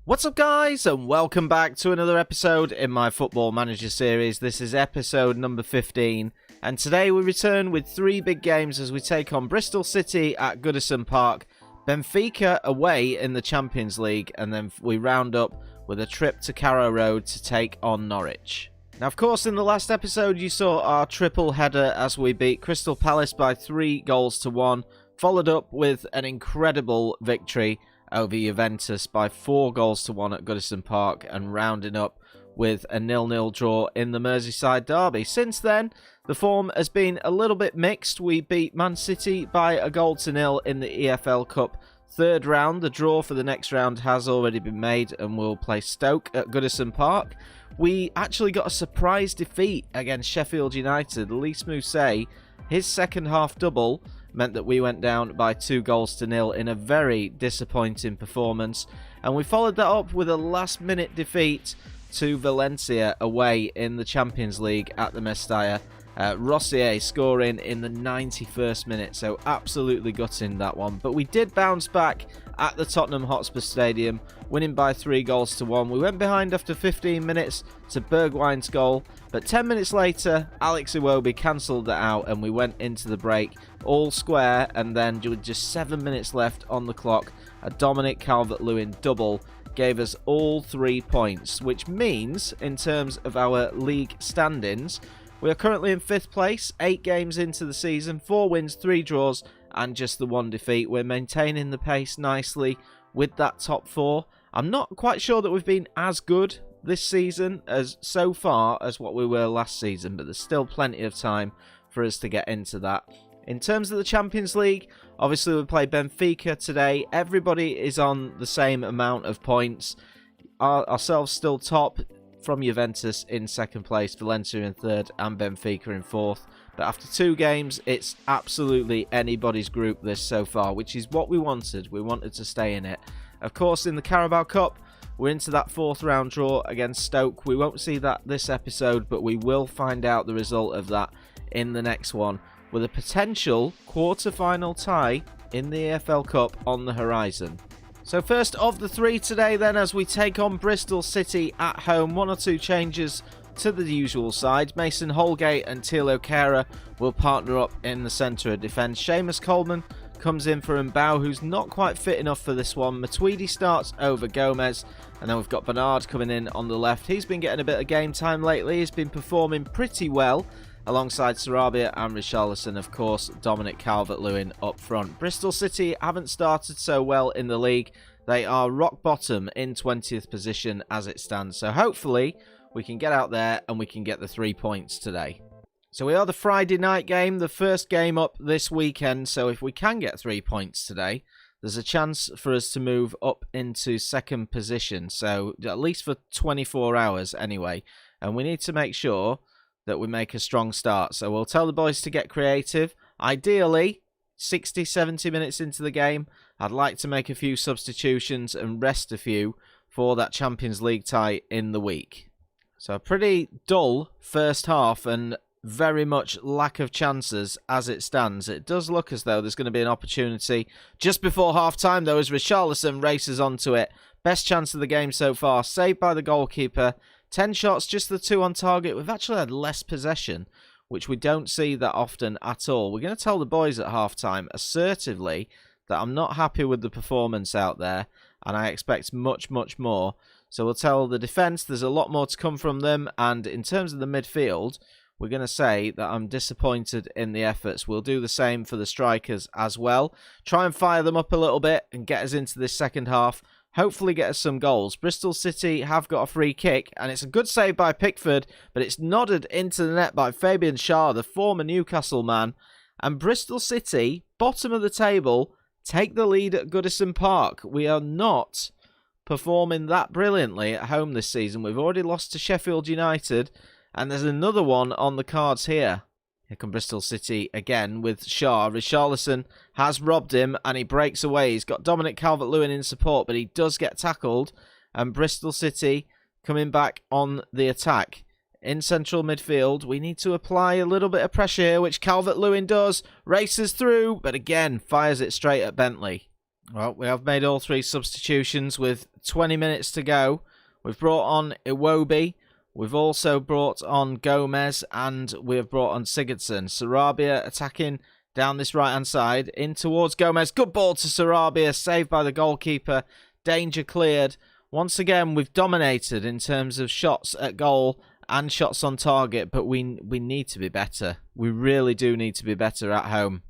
What's up, guys, and welcome back to another episode in my Football Manager series. This is episode number 15, and today we return with three big games as we take on Bristol City at Goodison Park, Benfica away in the Champions League, and then we round up with a trip to Carrow Road to take on Norwich. Now, of course, in the last episode you saw our triple header as we beat Crystal Palace by 3-1, followed up with an incredible victory over Juventus by 4-1 at Goodison Park, and rounding up with a 0-0 draw in the Merseyside derby. Since then, the form has been a little bit mixed. We beat Man City by 1-0 in the EFL Cup third round. The draw for the next round has already been made, and we'll play Stoke at Goodison Park. We actually got a surprise defeat against Sheffield United. Lys Mousset, his second half double, meant that we went down by 2-0 in a very disappointing performance. And we followed that up with a last-minute defeat to Valencia away in the Champions League at the Mestalla. Rossier scoring in the 91st minute, so absolutely gutting that one. But we did bounce back at the Tottenham Hotspur Stadium, winning by 3-1. We went behind after 15 minutes to Bergwijn's goal, but 10 minutes later, Alex Iwobi cancelled that out, and we went into the break all square, and then with just 7 minutes left on the clock, a Dominic Calvert-Lewin double gave us all 3 points, which means, in terms of our league standings, we are currently in 5th place, 8 games into the season, 4 wins, 3 draws, and just the 1 defeat. We're maintaining the pace nicely with that top 4. I'm not quite sure that we've been as good this season as so far as what we were last season, but there's still plenty of time for us to get into that. In terms of the Champions League, obviously we play Benfica today. Everybody is on the same amount of points. Ourselves still top, from Juventus in 2nd place, Valencia in 3rd, and Benfica in 4th. But after 2 games, it's absolutely anybody's group this so far, which is what we wanted. We wanted to stay in it. Of course, in the Carabao Cup, we're into that 4th round draw against Stoke. We won't see that this episode, but we will find out the result of that in the next one, with a potential quarter-final tie in the EFL Cup on the horizon. So first of the 3 today then, as we take on Bristol City at home. 1 or 2 changes to the usual side. Mason Holgate and Thilo Kehrer will partner up in the centre of defence. Seamus Coleman comes in for Mbao, who's not quite fit enough for this one. Matuidi starts over Gomez, and then we've got Bernard coming in on the left. He's been getting a bit of game time lately. He's been performing pretty well alongside Sarabia and Richarlison. Of course, Dominic Calvert-Lewin up front. Bristol City haven't started so well in the league. They are rock bottom in 20th position as it stands. So hopefully we can get out there and we can get the 3 points today. So we are the Friday night game, the first game up this weekend. So if we can get 3 points today, there's a chance for us to move up into 2nd position. So at least for 24 hours anyway. And we need to make sure that we make a strong start. So we'll tell the boys to get creative. Ideally, 60, 70 minutes into the game, I'd like to make a few substitutions and rest a few for that Champions League tie in the week. So a pretty dull first half and very much lack of chances as it stands. It does look as though there's going to be an opportunity just before half-time, though, as Richarlison races onto it. Best chance of the game so far, saved by the goalkeeper. 10 shots, just the 2 on target. We've actually had less possession, which we don't see that often at all. We're going to tell the boys at half-time assertively that I'm not happy with the performance out there, and I expect much, much more. So we'll tell the defence there's a lot more to come from them, and in terms of the midfield, we're going to say that I'm disappointed in the efforts. We'll do the same for the strikers as well. Try and fire them up a little bit and get us into this second half. Hopefully get us some goals. Bristol City have got a free kick, and it's a good save by Pickford, but it's nodded into the net by Fabian Schär, the former Newcastle man. And Bristol City, bottom of the table, take the lead at Goodison Park. We are not performing that brilliantly at home this season. We've already lost to Sheffield United, and there's another one on the cards here. Here come Bristol City again with Schär. Richarlison has robbed him and he breaks away. He's got Dominic Calvert-Lewin in support, but he does get tackled. And Bristol City coming back on the attack. In central midfield, we need to apply a little bit of pressure here, which Calvert-Lewin does. Races through, but again, fires it straight at Bentley. Well, we have made all 3 substitutions with 20 minutes to go. We've brought on Iwobi. We've also brought on Gomez, and we've brought on Sigurdsson. Sarabia attacking down this right-hand side, in towards Gomez. Good ball to Sarabia, saved by the goalkeeper. Danger cleared. Once again, we've dominated in terms of shots at goal and shots on target, but we need to be better. We really do need to be better at home.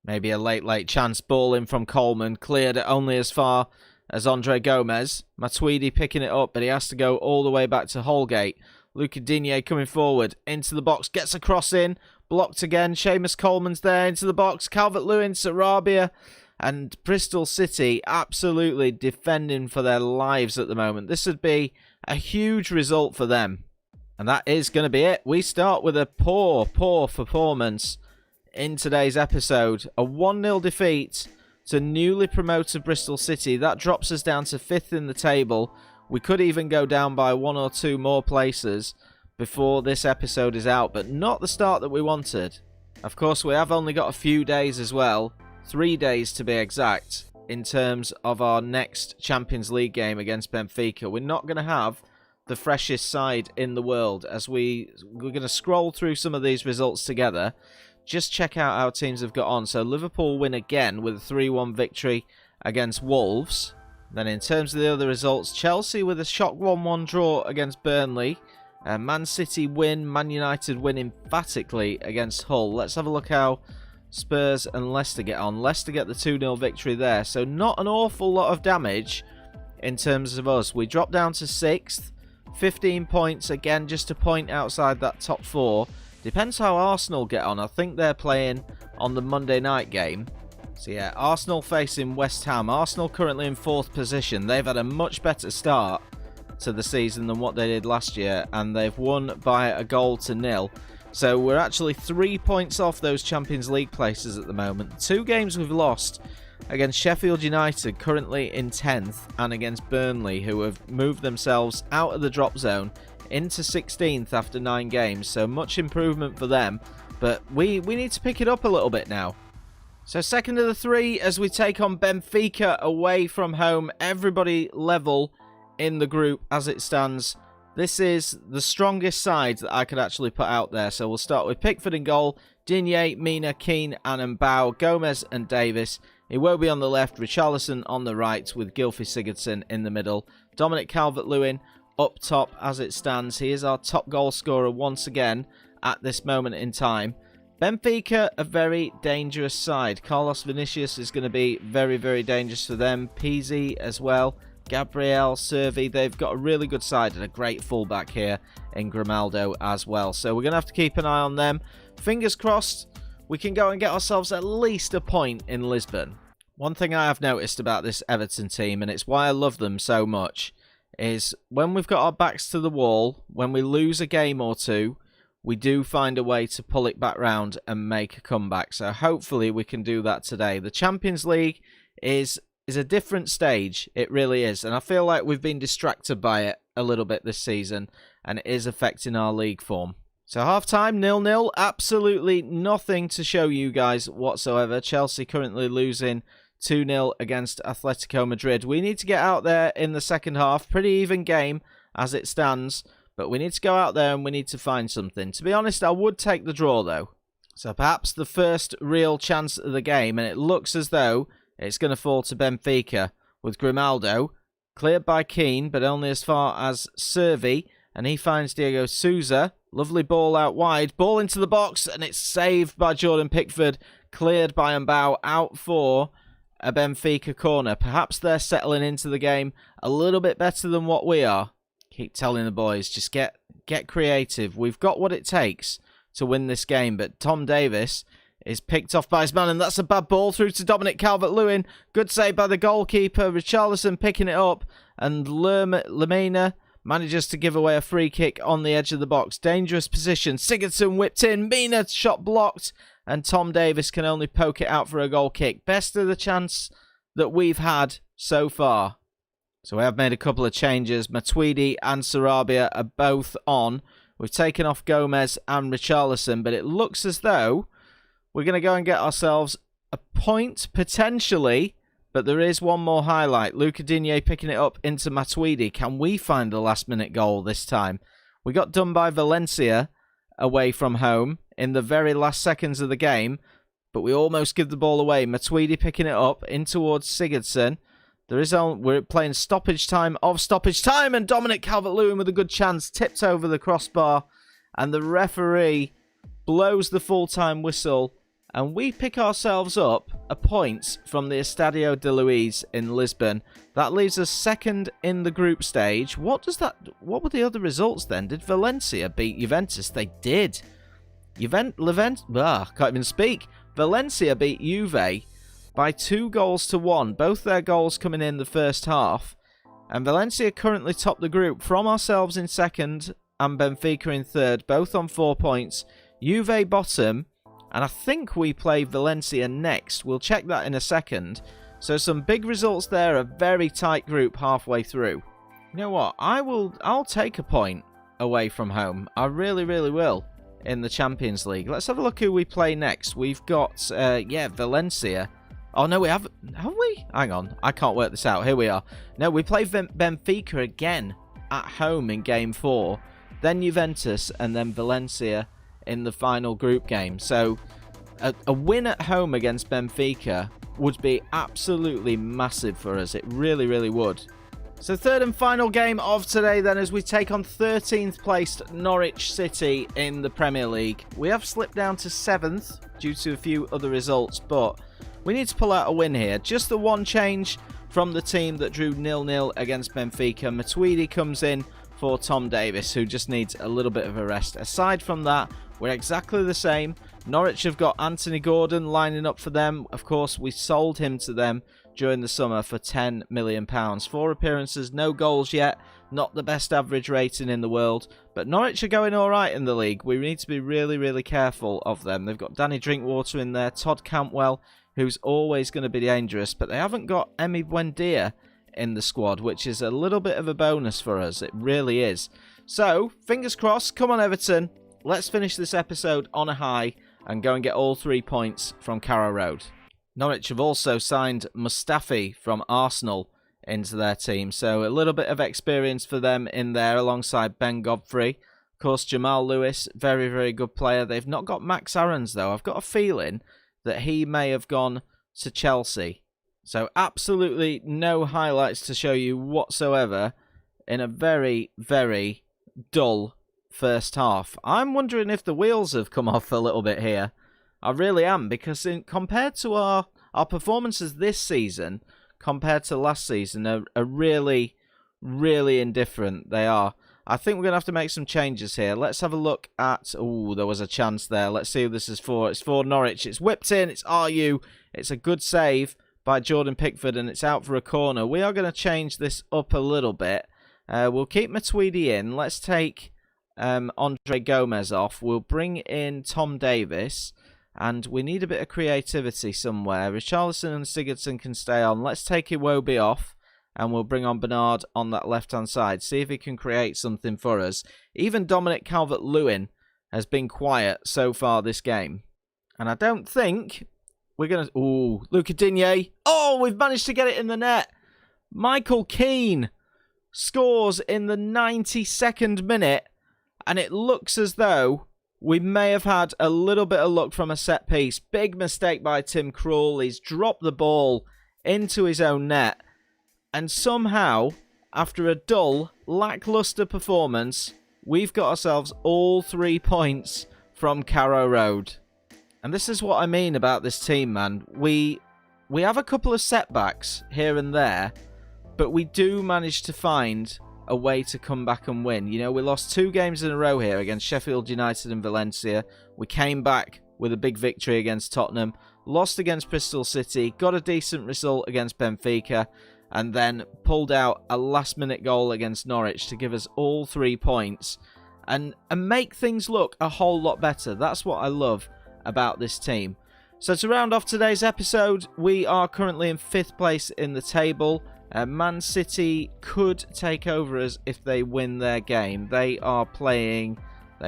Maybe a late chance ball in from Coleman, cleared it only as far as Andre Gomez. Matuidi picking it up, but he has to go all the way back to Holgate. Luca Digne coming forward into the box, gets a cross in, blocked again. Seamus Coleman's there into the box. Calvert-Lewin, Sarabia, and Bristol City absolutely defending for their lives at the moment. This would be a huge result for them. And that is going to be it. We start with a poor performance in today's episode. A 1-0 defeat to newly promoted Bristol City. That drops us down to 5th in the table. We could even go down by 1 or 2 more places before this episode is out, but not the start that we wanted. Of course, we have only got a few days as well, 3 days to be exact, in terms of our next Champions League game against Benfica. We're not going to have the freshest side in the world, as we're going to scroll through some of these results together. Just check out how teams have got on. So Liverpool win again with a 3-1 victory against Wolves. Then in terms of the other results, Chelsea with a shock 1-1 draw against Burnley. Man City win, Man United win emphatically against Hull. Let's have a look how Spurs and Leicester get on. Leicester get the 2-0 victory there. So not an awful lot of damage in terms of us. We drop down to 6th. 15 points, again just a point outside that top 4. Depends how Arsenal get on. I think they're playing on the Monday night game. So yeah, Arsenal facing West Ham. Arsenal currently in 4th position. They've had a much better start to the season than what they did last year, and they've won by a goal to 0. So we're actually 3 points off those Champions League places at the moment. 2 games we've lost against Sheffield United, currently in 10th, and against Burnley, who have moved themselves out of the drop zone into 16th after 9 games. So much improvement for them, but we need to pick it up a little bit now. So second of the 3 as we take on Benfica away from home. Everybody level in the group as it stands. This is the strongest side that I could actually put out there. So we'll start with Pickford in goal, Digne, Mina, Keane and Mbao, Gomez and Davis. Iwobi on the left, Richarlison on the right with Gylfi Sigurdsson in the middle. Dominic Calvert-Lewin up top as it stands. He is our top goal scorer once again at this moment in time. Benfica, a very dangerous side. Carlos Vinicius is going to be very, very dangerous for them. Pizzi as well. Gabriel, Servi, they've got a really good side and a great fullback here in Grimaldo as well. So we're going to have to keep an eye on them. Fingers crossed we can go and get ourselves at least a point in Lisbon. One thing I have noticed about this Everton team, and it's why I love them so much, is when we've got our backs to the wall, when we lose a game or 2, we do find a way to pull it back round and make a comeback. So hopefully we can do that today. The Champions League is a different stage. It really is. And I feel like we've been distracted by it a little bit this season, and it is affecting our league form. So half-time, 0-0. Absolutely nothing to show you guys whatsoever. Chelsea currently losing 2-0 against Atletico Madrid. We need to get out there in the second half. Pretty even game as it stands. But we need to go out there and we need to find something. To be honest, I would take the draw though. So perhaps the first real chance of the game. And it looks as though it's going to fall to Benfica with Grimaldo. Cleared by Keane, but only as far as Servi. And he finds Diego Souza. Lovely ball out wide. Ball into the box. And it's saved by Jordan Pickford. Cleared by Mbao out for a Benfica corner. Perhaps they're settling into the game a little bit better than what we are. Keep telling the boys, just get creative. We've got what it takes to win this game. But Tom Davis is picked off by his man. And that's a bad ball through to Dominic Calvert-Lewin. Good save by the goalkeeper. Richarlison picking it up. And Lemina manages to give away a free kick on the edge of the box. Dangerous position. Sigurdsson whipped in. Mina shot blocked. And Tom Davis can only poke it out for a goal kick. Best of the chance that we've had so far. So we have made a couple of changes. Matuidi and Sarabia are both on. We've taken off Gomez and Richarlison. But it looks as though we're going to go and get ourselves a point, potentially, But there is one more highlight. Luca Digne picking it up into Matuidi. Can we find the last-minute goal this time? We got done by Valencia away from home in the very last seconds of the game, but we almost give the ball away. Matuidi picking it up in towards Sigurdsson. We're playing stoppage time of stoppage time, and Dominic Calvert-Lewin with a good chance tipped over the crossbar, and the referee blows the full-time whistle, and we pick ourselves up a point from the Estadio de Luís in Lisbon. That leaves us second in the group stage. What were the other results then? Did Valencia beat Juventus? They did. Can't even speak. Valencia beat Juve by 2-1. Both their goals coming in the first half. And Valencia currently top the group from ourselves in second and Benfica in third, both on 4 points. Juve bottom, and I think we play Valencia next. We'll check that in a second. So some big results there, a very tight group halfway through. You know what? I'll take a point away from home. I really, really will in the Champions League. Let's have a look who we play next. We've got, Valencia. Oh, no, we haven't. Have we? Hang on. I can't work this out. Here we are. No, we play Benfica again at home in Game 4. Then Juventus and then Valencia in the final group game. So a win at home against Benfica would be absolutely massive for us. It really, really would. So third and final game of today then, as we take on 13th placed Norwich City in the Premier League. We have slipped down to 7th due to a few other results, but we need to pull out a win here. Just the one change from the team that drew 0-0 against Benfica. Matuidi comes in for Tom Davies, who just needs a little bit of a rest. Aside from that, we're exactly the same. Norwich have got Anthony Gordon lining up for them. Of course, we sold him to them during the summer for £10 million. 4 appearances, no goals yet. Not the best average rating in the world. But Norwich are going alright in the league. We need to be really, really careful of them. They've got Danny Drinkwater in there, Todd Cantwell, who's always going to be dangerous. But they haven't got Emi Buendia in the squad, which is a little bit of a bonus for us. It really is. So, fingers crossed. Come on, Everton. Let's finish this episode on a high and go and get all 3 points from Carrow Road. Norwich have also signed Mustafi from Arsenal into their team, so a little bit of experience for them in there alongside Ben Godfrey. Of course, Jamal Lewis, very, very good player. They've not got Max Aarons, though. I've got a feeling that he may have gone to Chelsea. So absolutely no highlights to show you whatsoever in a very, very dull first half. I'm wondering if the wheels have come off a little bit here. I really am, because compared to our performances this season, compared to last season, are really, really indifferent. They are. I think we're going to have to make some changes here. Let's have a look at... Oh, there was a chance there. Let's see who this is for. It's for Norwich. It's whipped in. It's RU. It's a good save by Jordan Pickford, and it's out for a corner. We are going to change this up a little bit. We'll keep Matuidi in. Let's take Andre Gomez off. We'll bring in Tom Davies, and we need a bit of creativity somewhere. Richarlison and Sigurdsson can stay on. Let's take Iwobi off, and we'll bring on Bernard on that left-hand side. See if he can create something for us. Even Dominic Calvert-Lewin has been quiet so far this game. And I don't think we're going to... Ooh, Luca Digne. Oh, we've managed to get it in the net. Michael Keane scores in the 92nd minute. And it looks as though we may have had a little bit of luck from a set piece. Big mistake by Tim Krul. He's dropped the ball into his own net. And somehow, after a dull, lacklustre performance, we've got ourselves all 3 points from Carrow Road. And this is what I mean about this team, man. We have a couple of setbacks here and there, but we do manage to find a way to come back and win. You know, we lost 2 games in a row here against Sheffield United and Valencia. We came back with a big victory against Tottenham, lost against Bristol City, got a decent result against Benfica, and then pulled out a last-minute goal against Norwich to give us all 3 points and make things look a whole lot better. That's what I love about this team. So to round off today's episode, we are currently in 5th place in the table. Man City could take over us if they win their game. They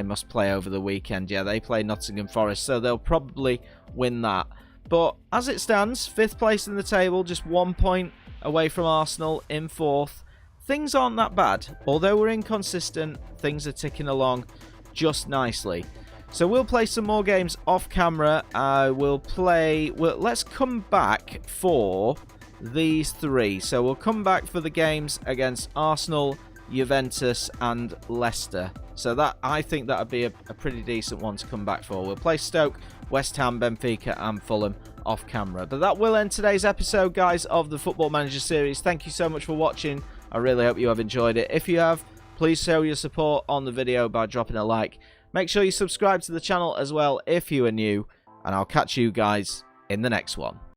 must play over the weekend. Yeah, they play Nottingham Forest, so they'll probably win that. But as it stands, 5th place in the table, just 1 point away from Arsenal in 4th. Things aren't that bad. Although we're inconsistent, things are ticking along just nicely. So we'll play some more games off camera. Let's come back for these 3. So we'll come back for the games against Arsenal, Juventus and Leicester. So that, I think that would be a pretty decent one to come back for. We'll play Stoke, West Ham, Benfica and Fulham off camera. But that will end today's episode, guys, of the Football Manager series. Thank you so much for watching. I really hope you have enjoyed it. If you have, please show your support on the video by dropping a like. Make sure you subscribe to the channel as well if you are new. And I'll catch you guys in the next one.